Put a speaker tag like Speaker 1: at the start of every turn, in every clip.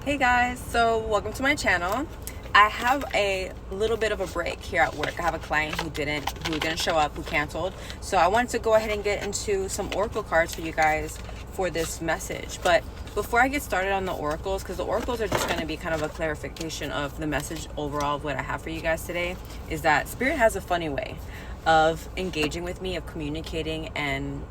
Speaker 1: Hey guys, so welcome to my channel. I have a little bit of a break here at work. I have a client who didn't show up, who canceled. So I wanted to go ahead and get into some oracle cards for you guys for this message. But before I get started on the oracles, because the oracles are just going to be kind of a clarification of the message overall of what I have for you guys today, is that Spirit has a funny way of engaging with me, of communicating, and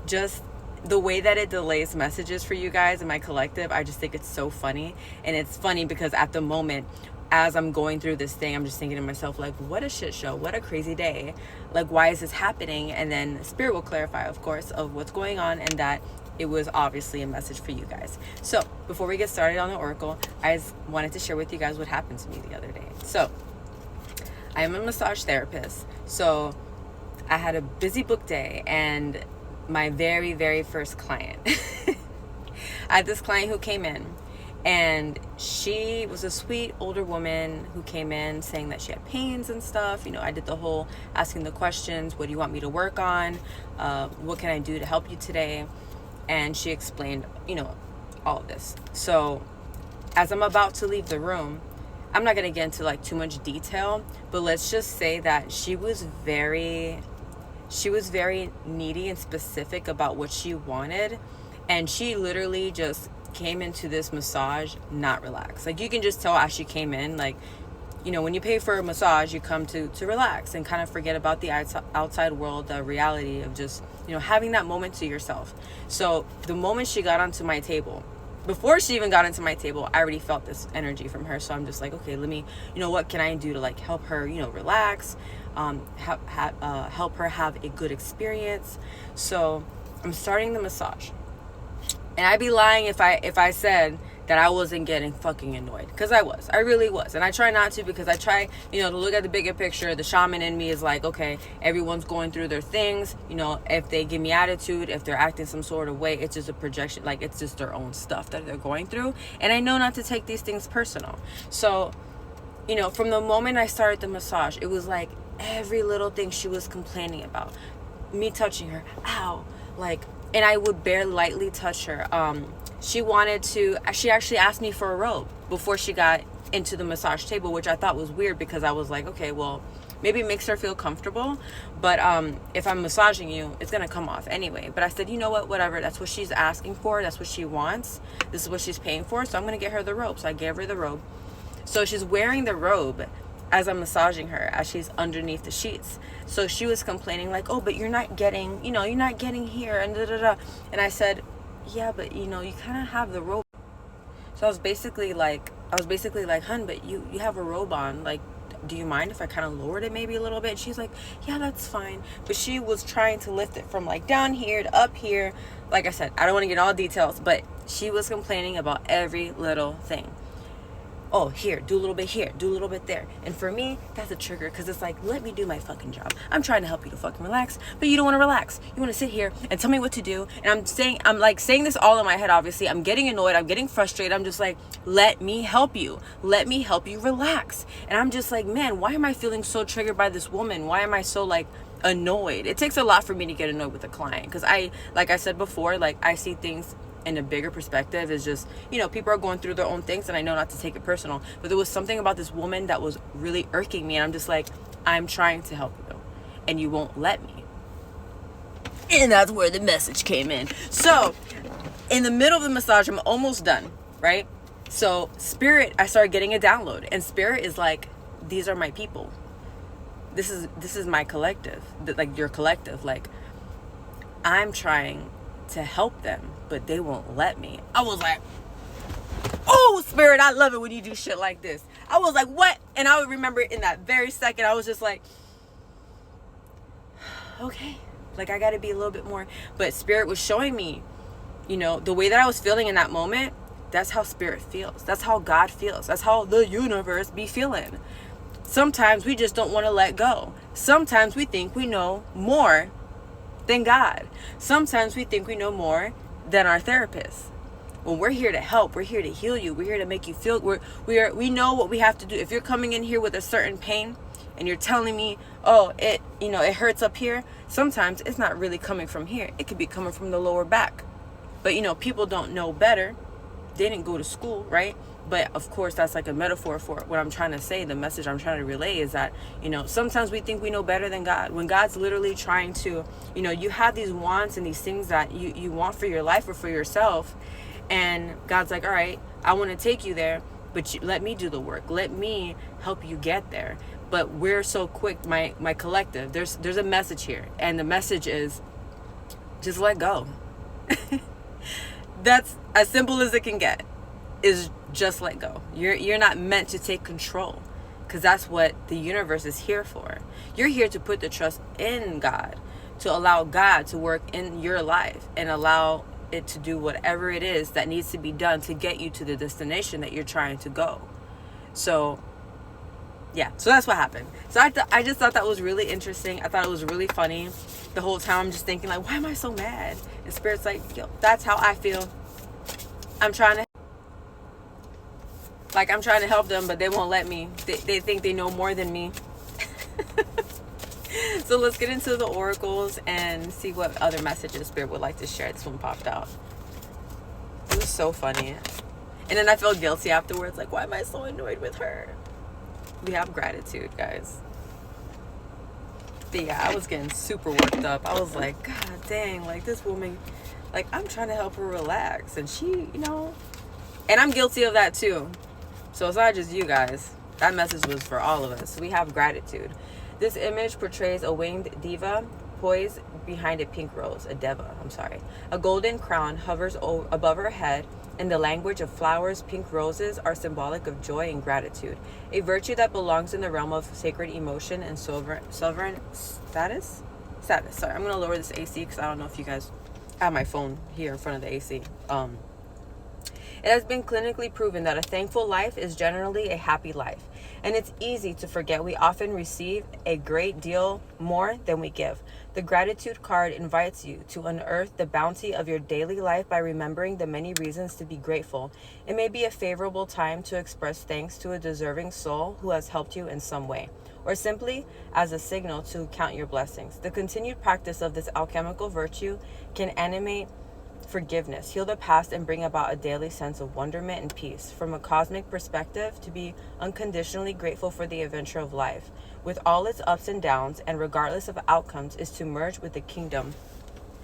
Speaker 1: just the way that it delays messages for you guys in my collective. I just think it's so funny. And it's funny because at the moment, as I'm going through this thing, I'm just thinking to myself, like, what a shit show, what a crazy day, like, why is this happening? And then Spirit will clarify, of course, of what's going on, and that it was obviously a message for you guys. So before we get started on the oracle, I just wanted to share with you guys what happened to me the other day. So I am a massage therapist, so I had a busy book day, and my very, very first client, I had this client who came in, and she was a sweet older woman who came in saying that she had pains and stuff. You know, I did the whole asking the questions, what do you want me to work on? What can I do to help you today? And she explained, you know, all of this. So as I'm about to leave the room, I'm not going to get into like too much detail, but let's just say that she was very needy and specific about what she wanted. And she literally just came into this massage not relaxed. Like, you can just tell as she came in, like, you know, when you pay for a massage, you come to relax and kind of forget about the outside world, the reality of just, you know, having that moment to yourself. So the moment she got onto my table, before she even got into my table, I already felt this energy from her. So I'm just like, okay, let me, you know, what can I do to like help her, you know, relax, help her have a good experience. So I'm starting the massage, and I'd be lying if I said that I wasn't getting fucking annoyed, because I really was. And I try not to, because I try, you know, to look at the bigger picture. The shaman in me is like, okay, everyone's going through their things, you know, if they give me attitude, if they're acting some sort of way, it's just a projection, like it's just their own stuff that they're going through. And I know not to take these things personal. So, you know, from the moment I started the massage, it was like every little thing she was complaining about, me touching her, ow, like, and I would barely lightly touch her. She actually asked me for a robe before she got into the massage table, which I thought was weird, because I was like, okay, well, maybe it makes her feel comfortable, but if I'm massaging you, it's gonna come off anyway. But I said, you know what, whatever, that's what she's asking for, that's what she wants, this is what she's paying for, so I'm gonna get her the robe. So I gave her the robe. So she's wearing the robe as I'm massaging her, as she's underneath the sheets. So she was complaining like, oh, but you're not getting, you know, you're not getting here, and da-da-da. And I said, yeah, but you know, you kind of have the robe. So I was basically like, hun, but you have a robe on, like, do you mind if I kind of lowered it maybe a little bit? And she's like, yeah, that's fine. But she was trying to lift it from like down here to up here. Like I said, I don't want to get all details, but she was complaining about every little thing. Oh, here, do a little bit here, do a little bit there. And for me, that's a trigger, because it's like, let me do my fucking job. I'm trying to help you to fucking relax, but you don't want to relax. You want to sit here and tell me what to do. And I'm like saying this all in my head, obviously. I'm getting annoyed, I'm getting frustrated. I'm just like, let me help you. Let me help you relax. And I'm just like, man, why am I feeling so triggered by this woman? Why am I so like annoyed? It takes a lot for me to get annoyed with a client, because like I said before, like, I see things in a bigger perspective. Is just, you know, people are going through their own things, and I know not to take it personal, but there was something about this woman that was really irking me, and I'm just like, I'm trying to help you and you won't let me. And that's where the message came in. So in the middle of the massage, I'm almost done, right? So Spirit, I started getting a download, and Spirit is like, these are my people, this is my collective, like your collective, like, I'm trying to help them, but they won't let me. I was like, oh, Spirit, I love it when you do shit like this. I was like, what? And I would remember in that very second, I was just like, okay, like, I gotta be a little bit more. But Spirit was showing me, you know, the way that I was feeling in that moment, that's how Spirit feels. That's how God feels. That's how the universe be feeling. Sometimes we just don't want to let go. Sometimes we think we know more than God. Sometimes we think we know more than our therapist. When we're here to help, we're here to heal you, we're here to make you feel, we know what we have to do. If you're coming in here with a certain pain and you're telling me, oh, it hurts up here, sometimes it's not really coming from here. It could be coming from the lower back. But, you know, people don't know better. they didn't go to school, right? But of course, that's like a metaphor for what I'm trying to say. The message I'm trying to relay is that, sometimes we think we know better than God, when God's literally trying to, you have these wants and these things that you want for your life or for yourself. And God's like, all right, I want to take you there, but let me do the work. Let me help you get there. But we're so quick, my collective, there's a message here. And the message is just let go. That's as simple as it can get, is just let go. You're not meant to take control, because that's what the universe is here for. You're here to put the trust in God, to allow God to work in your life and allow it to do whatever it is that needs to be done to get you to the destination that you're trying to go. So yeah, so that's what happened. So I just thought that was really interesting. I thought it was really funny. The whole time I'm just thinking, like, why am I so mad? And Spirit's like, yo, that's how I feel. I'm trying to help them, but they won't let me. They think they know more than me. So let's get into the oracles and see what other messages Spirit would like to share. This one popped out. It was so funny. And then I felt guilty afterwards. Like, why am I so annoyed with her? We have gratitude, guys. But yeah, I was getting super worked up. I was like, God dang, like this woman, like I'm trying to help her relax. And she, and I'm guilty of that too. So it's not just you guys. That message was for all of us. We have gratitude. This image portrays a winged diva poised behind a pink rose. A golden crown hovers above her head. In the language of flowers, pink roses are symbolic of joy and gratitude, a virtue that belongs in the realm of sacred emotion and sovereign status. Sorry, I'm going to lower this AC because I don't know if you guys have my phone here in front of the AC. It has been clinically proven that a thankful life is generally a happy life. And it's easy to forget we often receive a great deal more than we give. The gratitude card invites you to unearth the bounty of your daily life by remembering the many reasons to be grateful. It may be a favorable time to express thanks to a deserving soul who has helped you in some way, or simply as a signal to count your blessings. The continued practice of this alchemical virtue can animate forgiveness, heal the past, and bring about a daily sense of wonderment and peace. From a cosmic perspective, to be unconditionally grateful for the adventure of life, with all its ups and downs, and regardless of outcomes, is to merge with the kingdom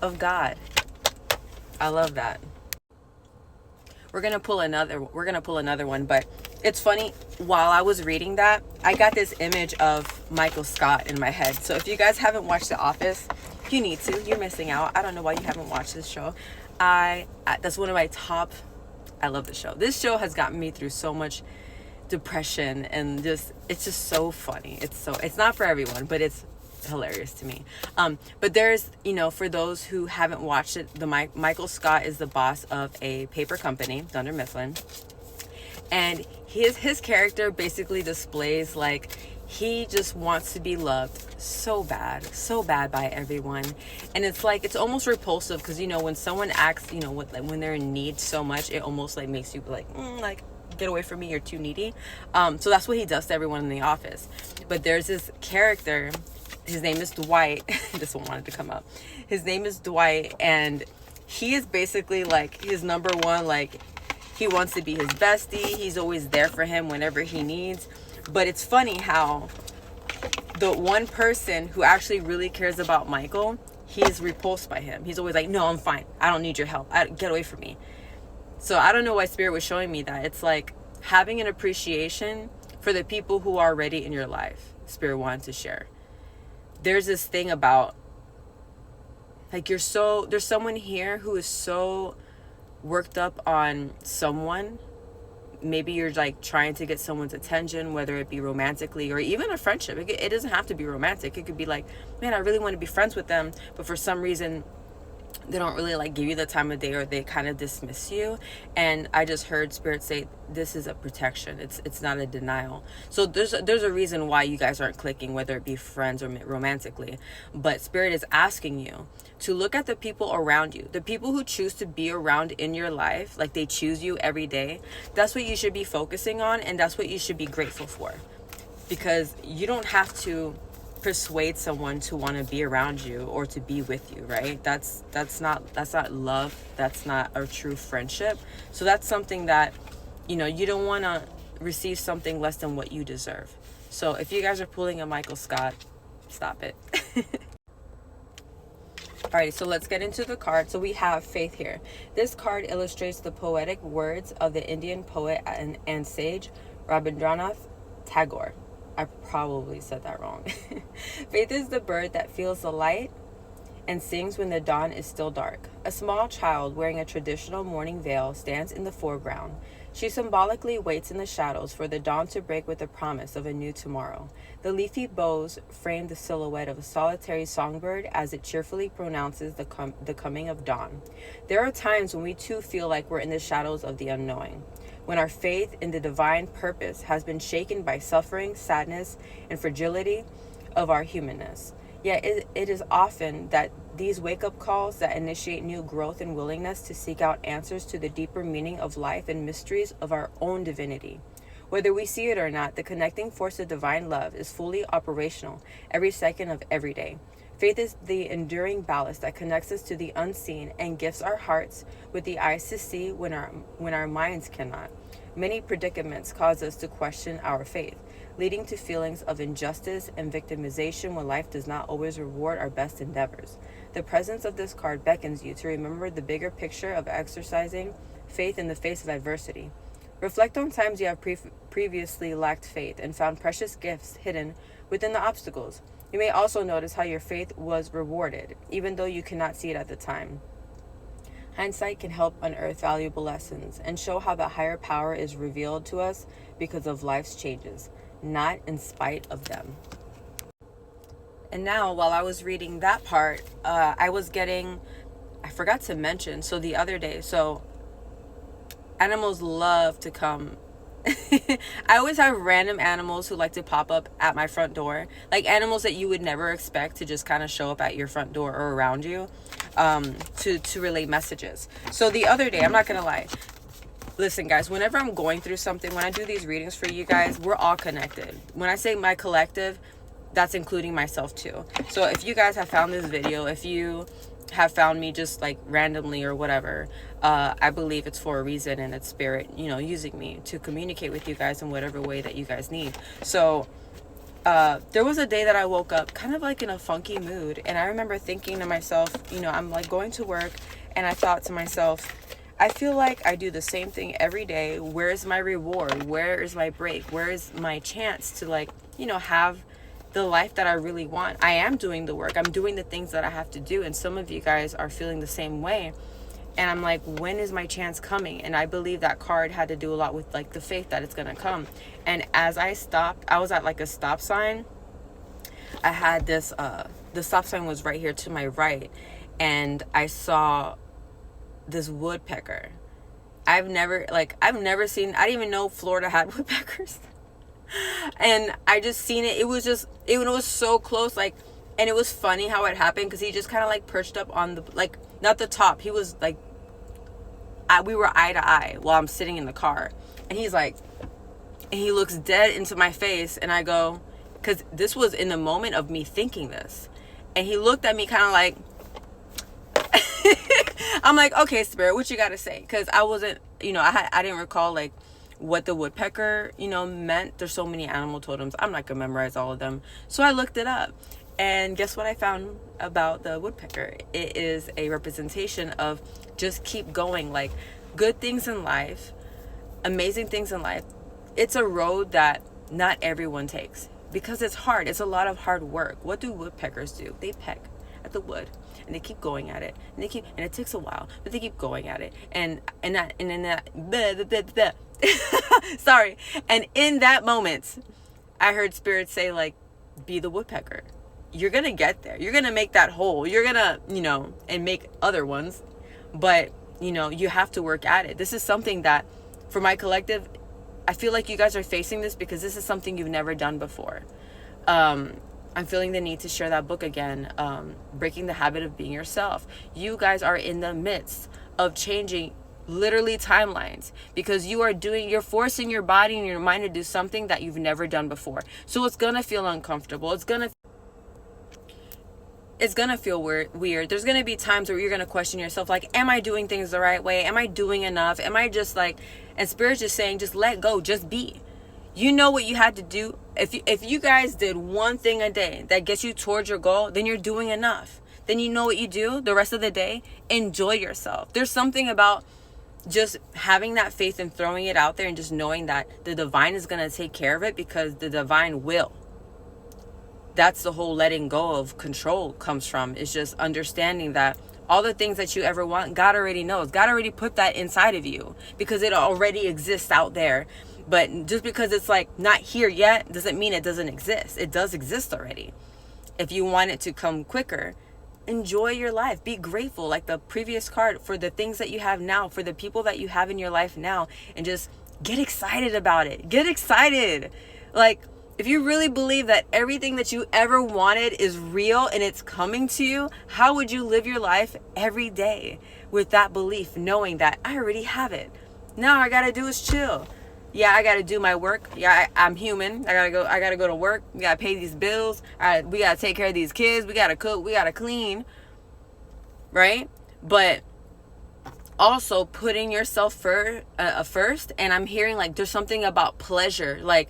Speaker 1: of God. I love that. We're gonna pull another one, but it's funny, while I was reading that, I got this image of Michael Scott in my head. So if you guys haven't watched The Office, you need to. You're missing out. I don't know why you haven't watched this show. That's one of my top. I love this show. This show has gotten me through so much depression, and it's just so funny. It's not for everyone, but it's hilarious to me. But there's, for those who haven't watched it, Michael Scott is the boss of a paper company, Dunder Mifflin, and his character basically displays like he just wants to be loved so bad by everyone. And it's like, it's almost repulsive because, when someone acts, when they're in need so much, it almost like makes you like, get away from me, you're too needy. So that's what he does to everyone in the office. But there's this character, his name is Dwight. This one wanted to come up. His name is Dwight, and he is basically like his number one, like he wants to be his bestie. He's always there for him whenever he needs. But it's funny how the one person who actually really cares about Michael, he's repulsed by him. He's always like, no, I'm fine. I don't need your help. Get away from me. So I don't know why Spirit was showing me that. It's like having an appreciation for the people who are already in your life. Spirit wanted to share. There's this thing about, like, there's someone here who is so worked up on someone. Maybe you're like trying to get someone's attention, whether it be romantically or even a friendship. It doesn't have to be romantic. It could be like, man, I really want to be friends with them, but for some reason they don't really like give you the time of day, or they kind of dismiss you. And I just heard Spirit say, this is a protection. It's not a denial. So there's a reason why you guys aren't clicking, whether it be friends or romantically. But Spirit is asking you to look at the people around you, the people who choose to be around in your life, like they choose you every day. That's what you should be focusing on, and that's what you should be grateful for. Because you don't have to persuade someone to want to be around you or to be with you, right? That's not love. That's not a true friendship. So that's something that, you don't want to receive something less than what you deserve. So if you guys are pulling a Michael Scott, stop it. Alrighty, so let's get into the card. So we have Faith here. This card illustrates the poetic words of the Indian poet and sage Rabindranath Tagore. I probably said that wrong. Faith is the bird that feels the light and sings when the dawn is still dark. A small child wearing a traditional mourning veil stands in the foreground. She symbolically waits in the shadows for the dawn to break with the promise of a new tomorrow. The leafy boughs frame the silhouette of a solitary songbird as it cheerfully pronounces the coming of dawn. There are times when we too feel like we're in the shadows of the unknowing, when our faith in the divine purpose has been shaken by suffering, sadness, and fragility of our humanness. Yet it is often that these wake-up calls that initiate new growth and willingness to seek out answers to the deeper meaning of life and mysteries of our own divinity. Whether we see it or not, the connecting force of divine love is fully operational every second of every day. Faith is the enduring ballast that connects us to the unseen and gifts our hearts with the eyes to see when our minds cannot. Many predicaments cause us to question our faith, leading to feelings of injustice and victimization when life does not always reward our best endeavors. The presence of this card beckons you to remember the bigger picture of exercising faith in the face of adversity. Reflect on times you have previously lacked faith and found precious gifts hidden within the obstacles. You may also notice how your faith was rewarded, even though you cannot see it at the time. Hindsight can help unearth valuable lessons and show how the higher power is revealed to us because of life's changes, not in spite of them. And now, while I was reading that part, I forgot to mention, so the other day, animals love to come. I always have random animals who like to pop up at my front door, like animals that you would never expect to just kind of show up at your front door or around you, to relay messages. So the other day, I'm not gonna lie, listen guys, whenever I'm going through something, when I do these readings for you guys, we're all connected. When I say my collective, that's including myself too. So if you guys have found this video, if you have found me just like randomly or whatever, I believe it's for a reason, and it's spirit, using me to communicate with you guys in whatever way that you guys need. So there was a day that I woke up kind of like in a funky mood, and I remember thinking to myself, I'm like going to work, and I thought to myself, I feel like I do the same thing every day. Where is my reward? Where is my break? Where is my chance to have the life that I really want? I am doing the work. I'm doing the things that I have to do. And some of you guys are feeling the same way. And I'm like, when is my chance coming? And I believe that card had to do a lot with like the faith that it's going to come. And as I stopped, I was at like a stop sign. I had this, the stop sign was right here to my right. And I saw this woodpecker. I've never seen, I didn't even know Florida had woodpeckers. And I just seen it. It was so close, like, and it was funny how it happened, because he just kind of like perched up on the, like, not the top, he was like, we were eye to eye while I'm sitting in the car, and he's like, and he looks dead into my face, and I go, because this was in the moment of me thinking this, and he looked at me kind of like, I'm like, okay, spirit, what you gotta say? Because I wasn't, I didn't recall like what the woodpecker, meant. There's so many animal totems. I'm not gonna memorize all of them. So I looked it up, and guess what I found about the woodpecker? It is a representation of just keep going, like good things in life, amazing things in life. It's a road that not everyone takes because it's hard. It's a lot of hard work. What do woodpeckers do? They peck at the wood, and they keep going at it, and it takes a while, but they keep going at it, and sorry. And in that moment, I heard spirit say, like, be the woodpecker. You're gonna get there. You're gonna make that hole. You're gonna, and make other ones, but you have to work at it. This is something that, for my collective, I feel like you guys are facing this because this is something you've never done before. I'm feeling the need to share that book again, Breaking the Habit of Being Yourself. You guys are in the midst of changing literally timelines because you're forcing your body and your mind to do something that you've never done before. So it's gonna feel uncomfortable. It's gonna it's gonna feel weird. There's gonna be times where you're gonna question yourself, like, am I doing things the right way? Am I doing enough? Am I just like, and Spirit's just saying, just let go, just be. You know what you had to do. If you guys did one thing a day that gets you towards your goal, then you're doing enough. Then you know what you do the rest of the day. Enjoy yourself. There's something about just having that faith and throwing it out there and just knowing that the divine is going to take care of it, because the divine will. That's the whole letting go of control comes from. It's just understanding that all the things that you ever want, God already knows. God already put that inside of you because it already exists out there. But just because it's like not here yet doesn't mean it doesn't exist. It does exist already. If you want it to come quicker, enjoy your life. Be grateful, like the previous card, for the things that you have now, for the people that you have in your life now, and just get excited about it. Get excited. Like, if you really believe that everything that you ever wanted is real and it's coming to you, how would you live your life every day with that belief, knowing that I already have it? Now all I gotta do is chill. Yeah, I gotta do my work. Yeah, I'm human. I gotta go to work. We gotta pay these bills. We gotta take care of these kids. We gotta cook. We gotta clean. Right? But also putting yourself first. And I'm hearing like there's something about pleasure. Like,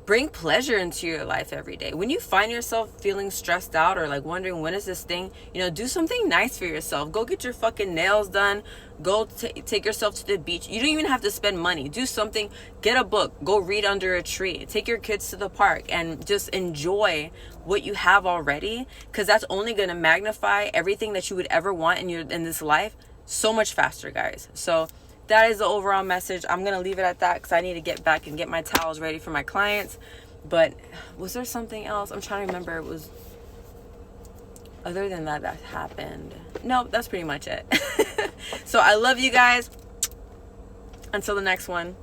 Speaker 1: bring pleasure into your life every day. When you find yourself feeling stressed out or like wondering when is this thing, do something nice for yourself. Go get your fucking nails done. Go take yourself to the beach. You don't even have to spend money. Do something. Get a book. Go read under a tree. Take your kids to the park and just enjoy what you have already, because that's only going to magnify everything that you would ever want in this life so much faster, guys. So that is the overall message. I'm going to leave it at that because I need to get back and get my towels ready for my clients. But was there something else? I'm trying to remember. It was other than that happened. No, that's pretty much it. So I love you guys. Until the next one.